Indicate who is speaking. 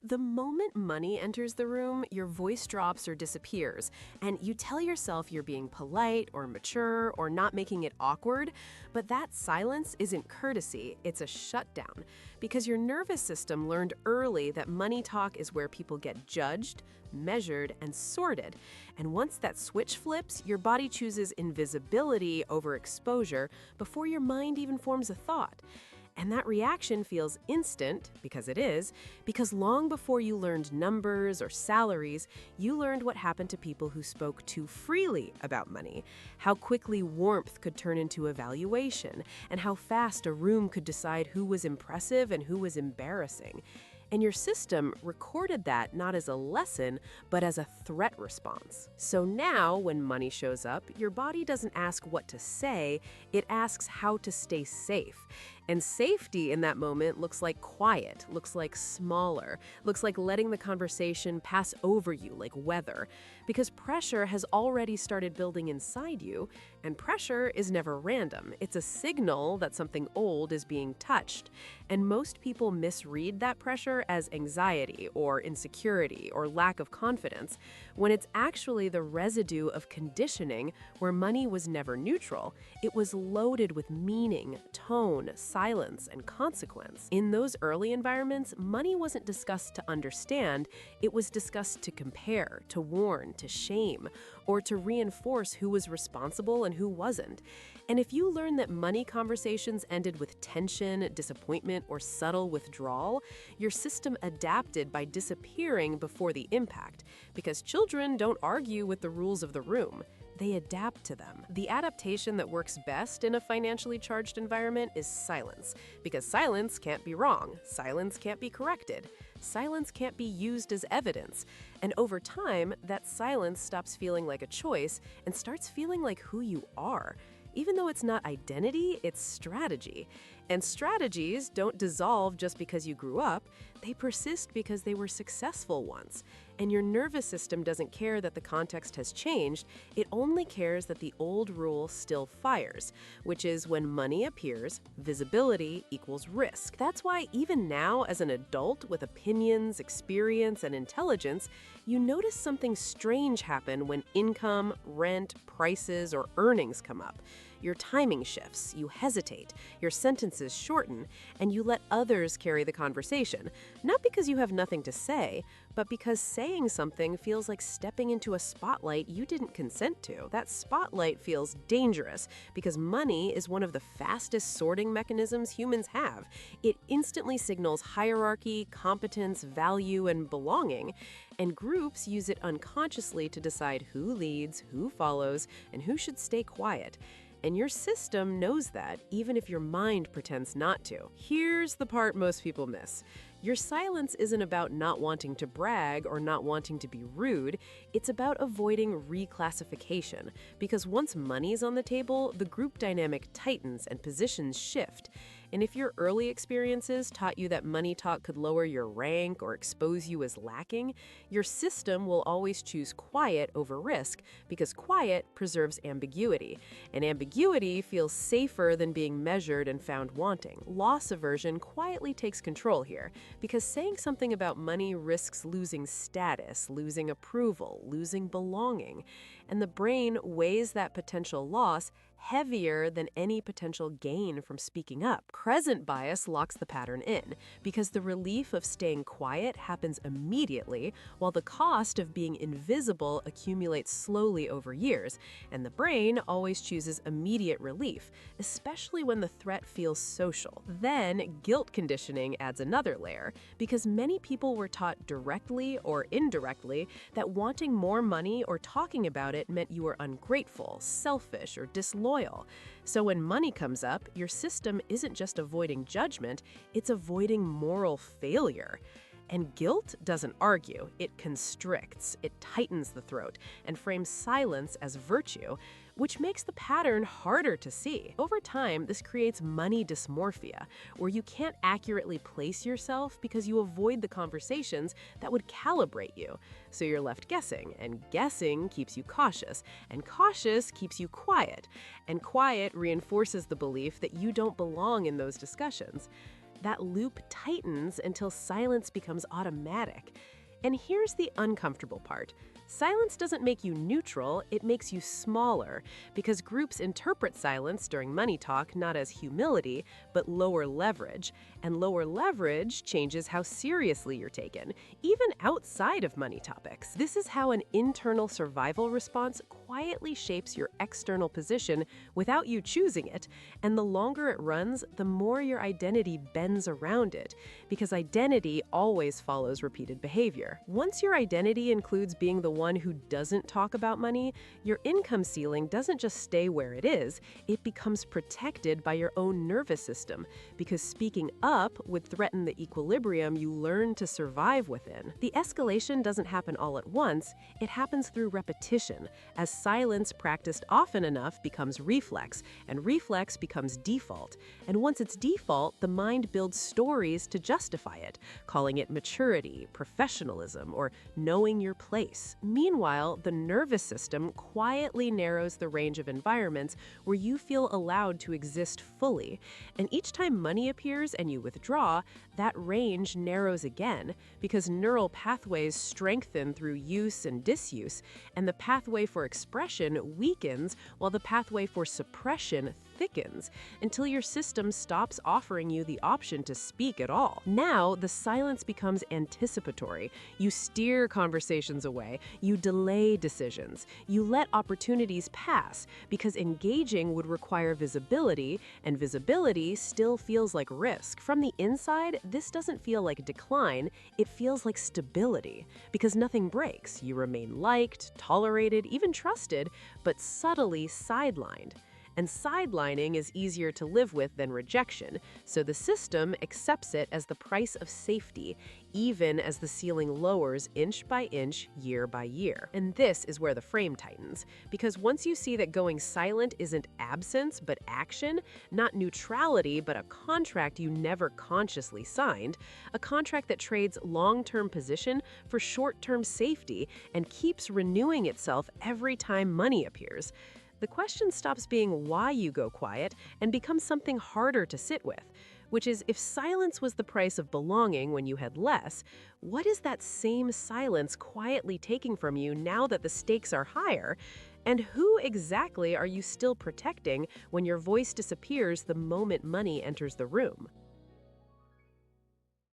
Speaker 1: The moment money enters the room, your voice drops or disappears, and you tell yourself you're being polite or mature or not making it awkward, but that silence isn't courtesy, it's a shutdown. Because your nervous system learned early that money talk is where people get judged, measured, and sorted. And once that switch flips, your body chooses invisibility over exposure before your mind even forms a thought. And that reaction feels instant, because it is, because long before you learned numbers or salaries, you learned what happened to people who spoke too freely about money, how quickly warmth could turn into evaluation, and how fast a room could decide who was impressive and who was embarrassing. And your system recorded that not as a lesson, but as a threat response. So now, when money shows up, your body doesn't ask what to say, it asks how to stay safe. And safety in that moment looks like quiet, looks like smaller, looks like letting the conversation pass over you like weather. Because pressure has already started building inside you, and pressure is never random. It's a signal that something old is being touched. And most people misread that pressure as anxiety or insecurity or lack of confidence, when it's actually the residue of conditioning where money was never neutral. It was loaded with meaning, tone, silence, and consequence. In those early environments, money wasn't discussed to understand, it was discussed to compare, to warn, to shame, or to reinforce who was responsible and who wasn't. And if you learn that money conversations ended with tension, disappointment, or subtle withdrawal, your system adapted by disappearing before the impact. Because children don't argue with the rules of the room. They adapt to them. The adaptation that works best in a financially charged environment is silence, because silence can't be wrong, silence can't be corrected, silence can't be used as evidence. And over time, that silence stops feeling like a choice and starts feeling like who you are. Even though it's not identity, it's strategy. And strategies don't dissolve just because you grew up, they persist because they were successful once. And your nervous system doesn't care that the context has changed, it only cares that the old rule still fires, which is when money appears, visibility equals risk. That's why even now, as an adult with opinions, experience, and intelligence, you notice something strange happen when income, rent, prices, or earnings come up. Your timing shifts, you hesitate, your sentences shorten, and you let others carry the conversation, not because you have nothing to say, but because saying something feels like stepping into a spotlight you didn't consent to. That spotlight feels dangerous because money is one of the fastest sorting mechanisms humans have. It instantly signals hierarchy, competence, value, and belonging, and groups use it unconsciously to decide who leads, who follows, and who should stay quiet. And your system knows that, even if your mind pretends not to. Here's the part most people miss. Your silence isn't about not wanting to brag or not wanting to be rude. It's about avoiding reclassification. Because once money's on the table, the group dynamic tightens and positions shift. And if your early experiences taught you that money talk could lower your rank or expose you as lacking, your system will always choose quiet over risk because quiet preserves ambiguity. And ambiguity feels safer than being measured and found wanting. Loss aversion quietly takes control here because saying something about money risks losing status, losing approval, losing belonging. And the brain weighs that potential loss heavier than any potential gain from speaking up. Present bias locks the pattern in because the relief of staying quiet happens immediately while the cost of being invisible accumulates slowly over years, and the brain always chooses immediate relief, especially when the threat feels social. Then, guilt conditioning adds another layer because many people were taught directly or indirectly that wanting more money or talking about it meant you were ungrateful, selfish, or disloyal. So when money comes up, your system isn't just avoiding judgment, it's avoiding moral failure. And guilt doesn't argue, it constricts, it tightens the throat, and frames silence as virtue, which makes the pattern harder to see. Over time, this creates money dysmorphia, where you can't accurately place yourself because you avoid the conversations that would calibrate you. So you're left guessing, and guessing keeps you cautious, and cautious keeps you quiet, and quiet reinforces the belief that you don't belong in those discussions. That loop tightens until silence becomes automatic. And here's the uncomfortable part. Silence doesn't make you neutral, it makes you smaller, because groups interpret silence during money talk not as humility, but lower leverage. And lower leverage changes how seriously you're taken, even outside of money topics. This is how an internal survival response quietly shapes your external position without you choosing it. And the longer it runs, the more your identity bends around it, because identity always follows repeated behavior. Once your identity includes being the one who doesn't talk about money, your income ceiling doesn't just stay where it is, it becomes protected by your own nervous system, because speaking up would threaten the equilibrium you learn to survive within. The escalation doesn't happen all at once, it happens through repetition, as silence practiced often enough becomes reflex, and reflex becomes default. And once it's default, the mind builds stories to justify it, calling it maturity, professionalism, or knowing your place. Meanwhile, the nervous system quietly narrows the range of environments where you feel allowed to exist fully. And each time money appears and you withdraw, that range narrows again, because neural pathways strengthen through use and disuse, and the pathway for expression weakens while the pathway for suppression thickens, until your system stops offering you the option to speak at all. Now, the silence becomes anticipatory. You steer conversations away, you delay decisions, you let opportunities pass, because engaging would require visibility, and visibility still feels like risk. From the inside, this doesn't feel like decline, it feels like stability, because nothing breaks. You remain liked, tolerated, even trusted, but subtly sidelined. And sidelining is easier to live with than rejection, so the system accepts it as the price of safety, even as the ceiling lowers inch by inch, year by year. And this is where the frame tightens, because once you see that going silent isn't absence but action, not neutrality but a contract you never consciously signed, a contract that trades long-term position for short-term safety and keeps renewing itself every time money appears, the question stops being why you go quiet and becomes something harder to sit with, which is, if silence was the price of belonging when you had less, what is that same silence quietly taking from you now that the stakes are higher? And who exactly are you still protecting when your voice disappears the moment money enters the room?